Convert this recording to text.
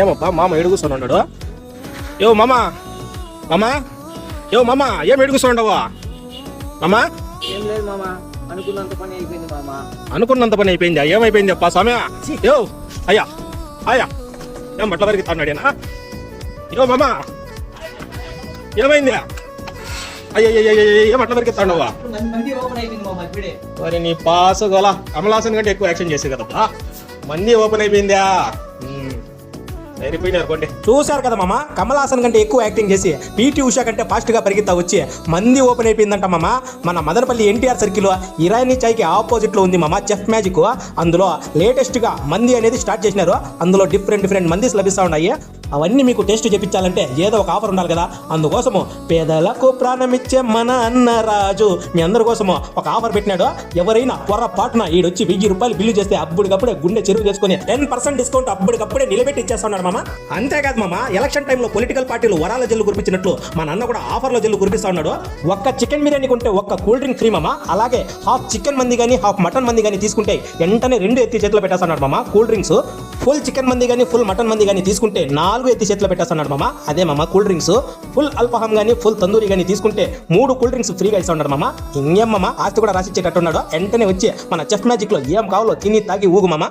ఏమప్పా మామ ఏడు కూర్చొని యో మామ మామ యో మామ ఏం ఏడు కూర్చోండవా మామ? ఏం లేదు మామ, అనుకున్నంత పని అయిపోయింది మామ. అనుకున్నంత పని అయిపోయిందా? ఏమైపోయింది అప్పా సమయ? యో అయ్యా అయ్యా ఏం బట్ల వరకు తాడినా? యో మామ ఏమైంది? అయ్యయ్య ఏం బట్ల వరకు తాండవా? మంది ఓపెన్ అయిపోయింది మామ ఇప్పుడే. మరి నీ పాసు గోలా కమలాసన్ కంటే ఎక్కువ యాక్షన్ చేసే కదప్పా. మంది ఓపెన్ అయిపోయిందా? సరిపోయినారు కొండి. చూశారు కదా మామ, కమలాసన్ కంటే ఎక్కువ యాక్టింగ్ చేసి పీటీ ఉషా కంటే ఫాస్ట్ గా పరిగెత్తా వచ్చి మంది ఓపెన్ అయిపోయిందంట మామ. మన మదనపల్లి ఎన్టీఆర్ సర్కిల్ ఇరానీ చాయ్కి ఆపోజిట్ లో ఉంది మామ చెఫ్ మ్యాజిక్. అందులో లేటెస్ట్ గా మంది అనేది స్టార్ట్ చేసినారు. అందులో డిఫరెంట్ మందీస్ లభిస్తా ఉన్నాయి. అవన్నీ మీకు టేస్ట్ చేపించాలంటే ఏదో ఒక ఆఫర్ ఉండాలి కదా. అందుకోసము పేదలకు ప్రాణమిచ్చే మన అన్న రాజు మీ అందరి కోసము ఒక ఆఫర్ పెట్టినాడు. ఎవరైనా పొరపాటున ఈడొచ్చి 1000 రూపాయలు బిల్లు చేస్తే అప్పటికప్పుడే గుండె చెరువు చేసుకుని 10% డిస్కౌంట్ అప్పటికప్పుడే నిలబెట్టి ఇచ్చేస్తున్నాడు మామ. అంతేకాదు మామ, ఎలక్షన్ టైంలో పొలిటికల్ పార్టీలు వరాల జల్లు కురిపించినట్లు మన అన్న కూడా ఆఫర్లో జల్లు కురిపిస్తా ఉన్నాడు. ఒక్క చికెన్ బిర్యానీ కొంటే ఒక్క కూల్ డ్రింక్ ఫ్రీ మామ. అలాగే హాఫ్ చికెన్ మంది కానీ హాఫ్ మటన్ మంది కానీ తీసుకుంటే వెంటనే 2 ఎత్తి చేతిలో పెట్టేస్తున్నాడు మామ కూల్ డ్రింక్స్. ఫుల్ చికెన్ మంది కానీ ఫుల్ మటన్ మంది కానీ తీసుకుంటే 4 ఎత్తి చేతిలో పెట్టేస్తున్నాడు మామ. అదే మామ కూల్ డ్రింక్స్. ఫుల్ అల్ఫహాం కానీ ఫుల్ తందూరి కానీ తీసుకుంటే 3 కూల్ డ్రింక్స్ ఫ్రీగా ఇస్తా ఉన్నాడు మామ. ఇంకేం మామ, ఆస్తి కూడా రాసిచ్చేటట్టున్నాడు. వెంటనే వచ్చి మన చెఫ్ మ్యాజిక్ లో ఏం కావాలో తిని తాగి ఊగు మామ.